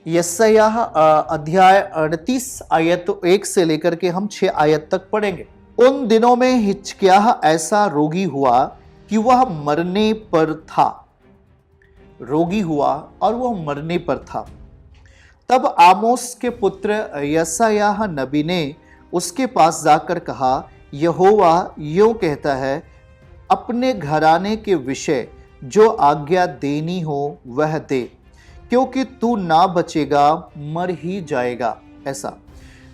यशायाह अध्याय 38 आयत 1 से लेकर के हम 6 आयत तक पढ़ेंगे। उन दिनों में हिजकिय्याह ऐसा रोगी हुआ कि वह मरने पर था। रोगी हुआ और वह मरने पर था। तब आमोस के पुत्र यशायाह नबी ने उसके पास जाकर कहा, यहोवा यूं कहता है, अपने घराने के विषय जो आज्ञा देनी हो वह दे, क्योंकि तू ना बचेगा, मर ही जाएगा। ऐसा।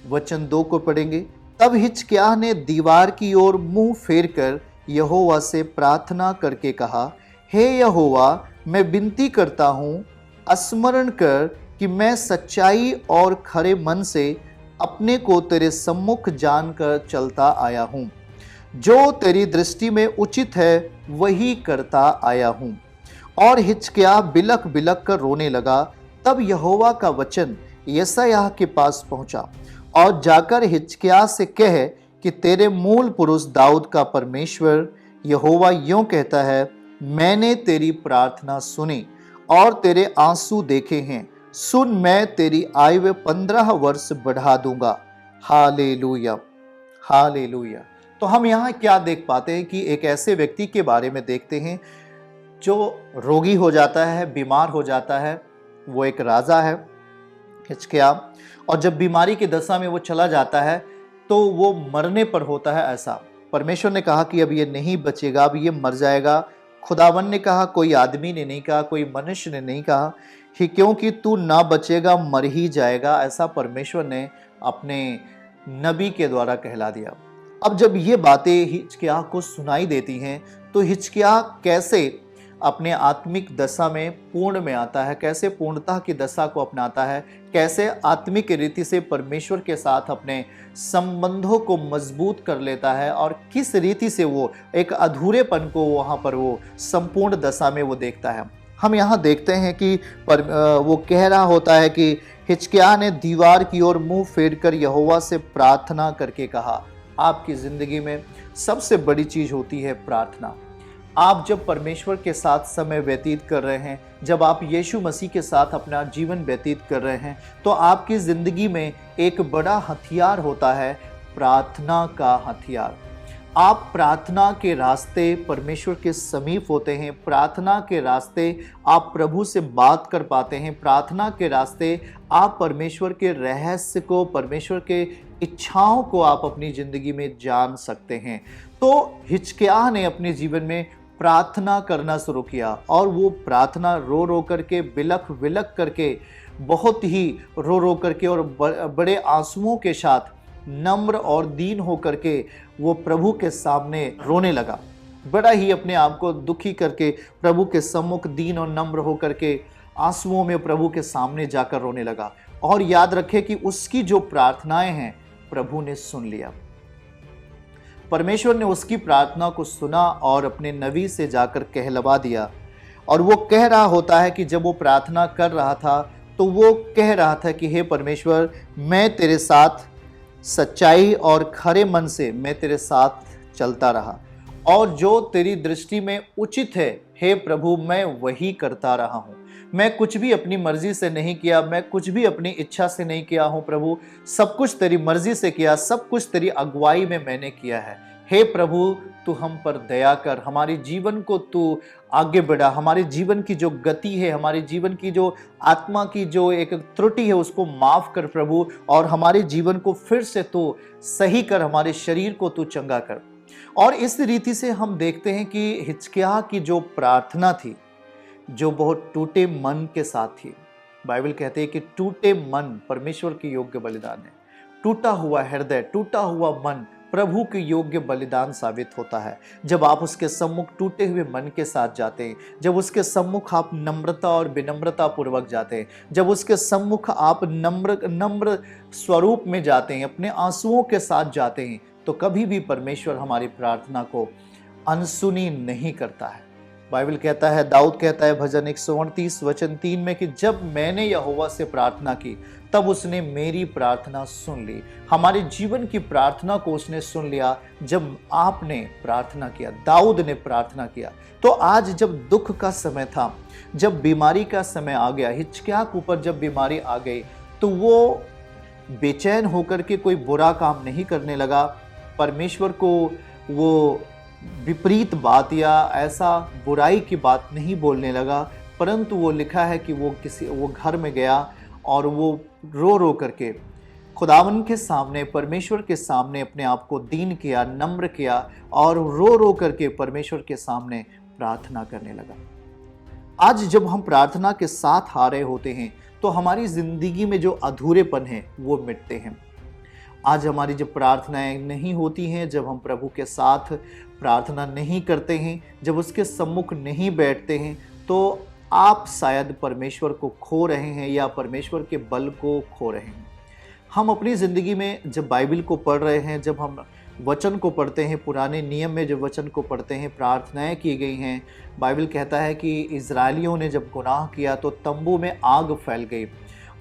वचन 2 को पढ़ेंगे। तब हिजकिय्याह ने दीवार की ओर मुंह फेर कर यहोवा से प्रार्थना करके कहा, हे यहोवा, मैं विनती करता हूं, स्मरण कर कि मैं सच्चाई और खरे मन से अपने को तेरे सम्मुख जानकर चलता आया हूं। जो तेरी दृष्टि में उचित है वही करता आया हूं। और हिजकिय्याह बिलख बिलख कर रोने लगा। तब यहोवा का वचन यशायाह के पास पहुंचा, और जाकर हिजकिय्याह से कह कि तेरे मूल पुरुष दाऊद का परमेश्वर यहोवा यूं कहता है, मैंने तेरी प्रार्थना सुनी और तेरे आंसू देखे हैं। सुन, मैं तेरी आयु 15 वर्ष बढ़ा दूंगा। Hallelujah, hallelujah. तो हम यहाँ क्या देख पाते हैं कि एक ऐसे व्यक्ति के बारे में देखते हैं जो रोगी हो जाता है, बीमार हो जाता है। वो एक राजा है हिजकिय्याह, और जब बीमारी की दशा में वो चला जाता है तो वो मरने पर होता है। ऐसा परमेश्वर ने कहा कि अब ये नहीं बचेगा, अब ये मर जाएगा। खुदावन ने कहा, कोई आदमी ने नहीं कहा, कोई मनुष्य ने नहीं कहा कि क्योंकि तू ना बचेगा, मर ही जाएगा। ऐसा परमेश्वर ने अपने नबी के द्वारा कहला दिया। अब जब ये बातें हिजकिय्याह को सुनाई देती हैं तो हिजकिय्याह कैसे अपने आत्मिक दशा में पूर्ण में आता है, कैसे पूर्णता की दशा को अपनाता है, कैसे आत्मिक रीति से परमेश्वर के साथ अपने संबंधों को मजबूत कर लेता है, और किस रीति से वो एक अधूरेपन को वहाँ पर वो संपूर्ण दशा में वो देखता है। हम यहाँ देखते हैं कि वो कह रहा होता है कि हिजकिय्याह ने दीवार की ओर मुंह फेर कर यहोवा से प्रार्थना करके कहा। आपकी ज़िंदगी में सबसे बड़ी चीज़ होती है प्रार्थना। आप जब परमेश्वर के साथ समय व्यतीत कर रहे हैं, जब आप यीशु मसीह के साथ अपना जीवन व्यतीत कर रहे हैं, तो आपकी ज़िंदगी में एक बड़ा हथियार होता है, प्रार्थना का हथियार। आप प्रार्थना के रास्ते परमेश्वर के समीप होते हैं। प्रार्थना के रास्ते आप प्रभु से बात कर पाते हैं। प्रार्थना के रास्ते आप परमेश्वर के रहस्य को, परमेश्वर के इच्छाओं को आप अपनी ज़िंदगी में जान सकते हैं। तो हिजकिय्याह ने अपने जीवन में प्रार्थना करना शुरू किया, और वो प्रार्थना रो रो करके, बिलख बिलख करके, बहुत ही रो रो करके और बड़े आंसुओं के साथ नम्र और दीन होकर के वो प्रभु के सामने रोने लगा। बड़ा ही अपने आप को दुखी करके प्रभु के सम्मुख दीन और नम्र होकर के आंसुओं में प्रभु के सामने जाकर रोने लगा। और याद रखे कि उसकी जो प्रार्थनाएं हैं प्रभु ने सुन लिया। परमेश्वर ने उसकी प्रार्थना को सुना और अपने नबी से जाकर कहलवा दिया। और वो कह रहा होता है कि जब वो प्रार्थना कर रहा था तो वो कह रहा था कि हे परमेश्वर, मैं तेरे साथ सच्चाई और खरे मन से मैं तेरे साथ चलता रहा, और जो तेरी दृष्टि में उचित है हे प्रभु, मैं वही करता रहा हूँ। मैं कुछ भी अपनी मर्जी से नहीं किया, मैं कुछ भी अपनी इच्छा से नहीं किया हूँ प्रभु, सब कुछ तेरी मर्जी से किया, सब कुछ तेरी अगुवाई में मैंने किया है। हे प्रभु, तू हम पर दया कर, हमारे जीवन को तू आगे बढ़ा, हमारे जीवन की जो गति है, हमारे जीवन की जो आत्मा की जो एक त्रुटि है उसको माफ कर प्रभु, और हमारे जीवन को फिर से तू सही कर, हमारे शरीर को तू चंगा कर। और इस रीति से हम देखते हैं कि हिजकिय्याह की जो प्रार्थना थी, जो बहुत टूटे मन के साथ थी। बाइबल कहते हैं कि टूटे मन परमेश्वर के योग्य बलिदान है। टूटा हुआ हृदय, टूटा हुआ मन प्रभु के योग्य बलिदान साबित होता है। जब आप उसके सम्मुख टूटे हुए मन के साथ जाते हैं, जब उसके सम्मुख आप नम्रता और विनम्रता पूर्वक जाते हैं, जब उसके सम्मुख आप नम्र स्वरूप में जाते हैं, अपने आंसुओं के साथ जाते हैं, तो कभी भी परमेश्वर हमारी प्रार्थना को अनसुनी नहीं करता है। बाइबल कहता है, दाऊद कहता है भजन 138 वचन 3 में कि जब मैंने यहोवा से प्रार्थना की तब उसने मेरी प्रार्थना सुन ली। हमारे जीवन की प्रार्थना को उसने सुन लिया जब आपने प्रार्थना किया, दाऊद ने प्रार्थना किया। तो आज जब दुख का समय था, जब बीमारी का समय आ गया, हिजकिय्याह के ऊपर जब बीमारी आ गई, तो वो बेचैन होकर के कोई बुरा काम नहीं करने लगा, परमेश्वर को वो विपरीत बात या ऐसा बुराई की बात नहीं बोलने लगा, परंतु वो लिखा है कि वो घर में गया और वो रो रो करके खुदावन के सामने, परमेश्वर के सामने अपने आप को दीन किया, नम्र किया और रो रो करके परमेश्वर के सामने प्रार्थना करने लगा। आज जब हम प्रार्थना के साथ आ रहे होते हैं तो हमारी जिंदगी में जो अधूरेपन है वो मिटते हैं। आज हमारी जब प्रार्थनाएं नहीं होती हैं, जब हम प्रभु के साथ प्रार्थना नहीं करते हैं, जब उसके सम्मुख नहीं बैठते हैं, तो आप शायद परमेश्वर को खो रहे हैं या परमेश्वर के बल को खो रहे हैं। हम अपनी ज़िंदगी में जब बाइबल को पढ़ रहे हैं, जब हम वचन को पढ़ते हैं, पुराने नियम में जब वचन को पढ़ते हैं, प्रार्थनाएं की गई हैं। बाइबल कहता है कि इज़राइलियों ने जब गुनाह किया तो तंबू में आग फैल गई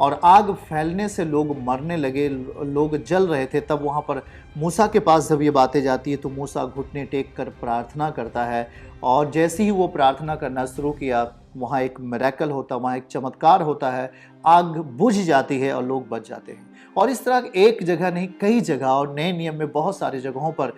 और आग फैलने से लोग मरने लगे, लोग जल रहे थे। तब वहाँ पर मूसा के पास जब ये बातें जाती है तो मूसा घुटने टेक कर प्रार्थना करता है और जैसे ही वो प्रार्थना करना शुरू किया, वहाँ एक मिरेकल होता, वहाँ एक चमत्कार होता है, आग बुझ जाती है और लोग बच जाते हैं। और इस तरह एक जगह नहीं, कई जगह और नए नियम में बहुत सारी जगहों पर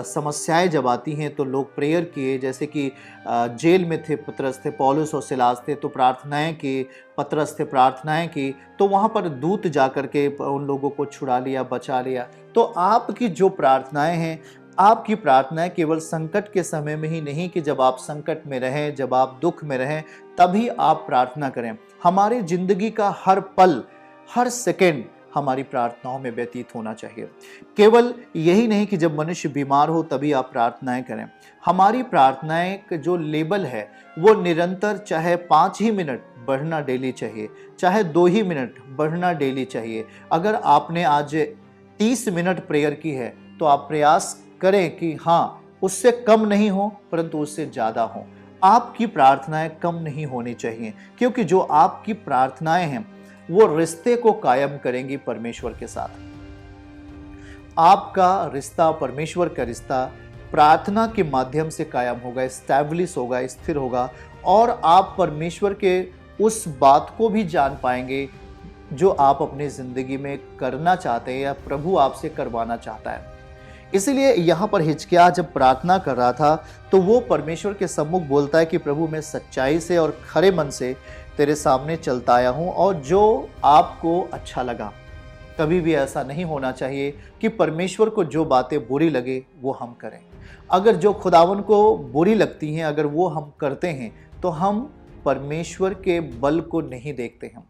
समस्याएं जब आती हैं तो लोग प्रेयर किए, जैसे कि जेल में थे पतरस थे, पौलुस और सिलास थे, तो प्रार्थनाएं की, पतरस थे प्रार्थनाएं की, तो वहाँ पर दूत जा कर के उन लोगों को छुड़ा लिया, बचा लिया। तो आपकी जो प्रार्थनाएं हैं, आपकी प्रार्थनाएं केवल संकट के समय में ही नहीं कि जब आप संकट में रहें, जब आप दुख में रहें, तभी आप प्रार्थना करें। हमारी जिंदगी का हर पल, हर सेकंड हमारी प्रार्थनाओं में व्यतीत होना चाहिए। केवल यही नहीं कि जब मनुष्य बीमार हो तभी आप प्रार्थनाएं करें। हमारी प्रार्थनाएं का जो लेवल है वो निरंतर, चाहे 5 ही मिनट बढ़ना डेली चाहिए, चाहे 2 ही मिनट बढ़ना डेली चाहिए। अगर आपने आज 30 मिनट प्रेयर की है तो आप प्रयास करें कि हाँ, उससे कम नहीं हो परंतु उससे ज़्यादा हो। आपकी प्रार्थनाएं कम नहीं होनी चाहिए, क्योंकि जो आपकी प्रार्थनाएं हैं वो रिश्ते को कायम करेंगी परमेश्वर के साथ। आपका रिश्ता, परमेश्वर का रिश्ता प्रार्थना के माध्यम से कायम होगा, एस्टैब्लिश होगा, स्थिर होगा और आप परमेश्वर के उस बात को भी जान पाएंगे जो आप अपनी ज़िंदगी में करना चाहते हैं या प्रभु आपसे करवाना चाहता है। इसीलिए यहाँ पर हिजकिय्याह जब प्रार्थना कर रहा था तो वो परमेश्वर के सम्मुख बोलता है कि प्रभु, मैं सच्चाई से और खरे मन से तेरे सामने चलता आया हूँ और जो आपको अच्छा लगा। कभी भी ऐसा नहीं होना चाहिए कि परमेश्वर को जो बातें बुरी लगे वो हम करें। अगर जो खुदावन को बुरी लगती हैं अगर वो हम करते हैं तो हम परमेश्वर के बल को नहीं देखते हैं।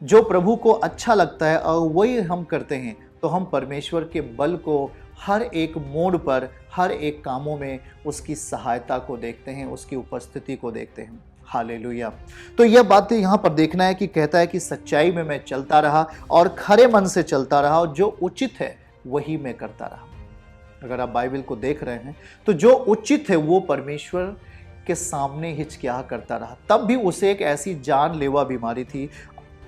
जो प्रभु को अच्छा लगता है और वही हम करते हैं तो हम परमेश्वर के बल को हर एक मोड़ पर, हर एक कामों में उसकी सहायता को देखते हैं, उसकी उपस्थिति को देखते हैं। हालेलुया। तो यह बात यहाँ पर देखना है कि कहता है कि सच्चाई में मैं चलता रहा और खरे मन से चलता रहा और जो उचित है वही मैं करता रहा। अगर आप बाइबल को देख रहे हैं तो जो उचित है वो परमेश्वर के सामने हिजकिय्याह करता रहा। तब भी उसे एक ऐसी जानलेवा बीमारी थी,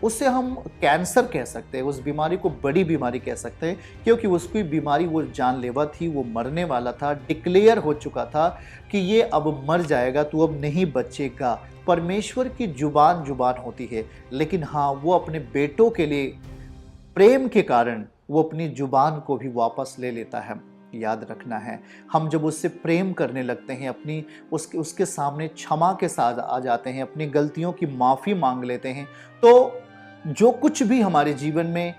उसे हम कैंसर कह सकते हैं, उस बीमारी को बड़ी बीमारी कह सकते हैं, क्योंकि उसकी बीमारी वो जानलेवा थी, वो मरने वाला था, डिक्लेयर हो चुका था कि ये अब मर जाएगा, तू अब नहीं बचेगा। परमेश्वर की जुबान होती है, लेकिन हाँ, वो अपने बेटों के लिए प्रेम के कारण वो अपनी जुबान को भी वापस ले लेता है। याद रखना है, हम जब उससे प्रेम करने लगते हैं, अपनी उसके सामने क्षमा के साथ आ जाते हैं, अपनी गलतियों की माफ़ी मांग लेते हैं, तो जो कुछ भी हमारे जीवन में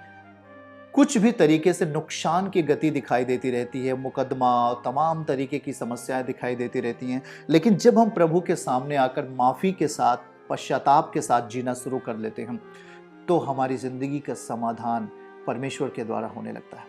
कुछ भी तरीके से नुकसान की गति दिखाई देती रहती है, मुकदमा, तमाम तरीके की समस्याएं दिखाई देती रहती हैं, लेकिन जब हम प्रभु के सामने आकर माफ़ी के साथ, पश्चाताप के साथ जीना शुरू कर लेते हैं तो हमारी ज़िंदगी का समाधान परमेश्वर के द्वारा होने लगता है।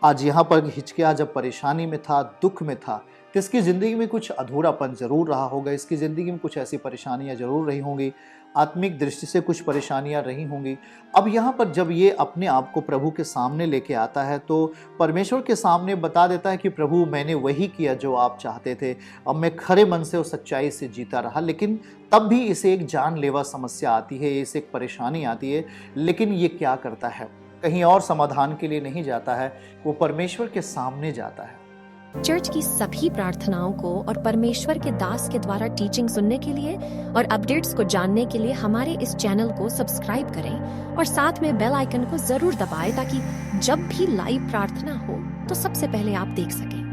आज यहाँ पर हिजकिय्याह जब परेशानी में था, दुख में था, तो इसकी ज़िंदगी में कुछ अधूरापन ज़रूर रहा होगा, इसकी ज़िंदगी में कुछ ऐसी परेशानियाँ ज़रूर रही होंगी, आत्मिक दृष्टि से कुछ परेशानियाँ रही होंगी। अब यहाँ पर जब ये अपने आप को प्रभु के सामने लेके आता है तो परमेश्वर के सामने बता देता है कि प्रभु मैंने वही किया जो आप चाहते थे, अब मैं खरे मन से और सच्चाई से जीता रहा। लेकिन तब भी इसे एक जानलेवा समस्या आती है, इसे एक परेशानी आती है। लेकिन ये क्या करता है, कहीं और समाधान के लिए नहीं जाता है, वो परमेश्वर के सामने जाता है। चर्च की सभी प्रार्थनाओं को और परमेश्वर के दास के द्वारा टीचिंग सुनने के लिए और अपडेट्स को जानने के लिए हमारे इस चैनल को सब्सक्राइब करें और साथ में बेल आइकन को जरूर दबाएं ताकि जब भी लाइव प्रार्थना हो तो सबसे पहले आप देख सकें।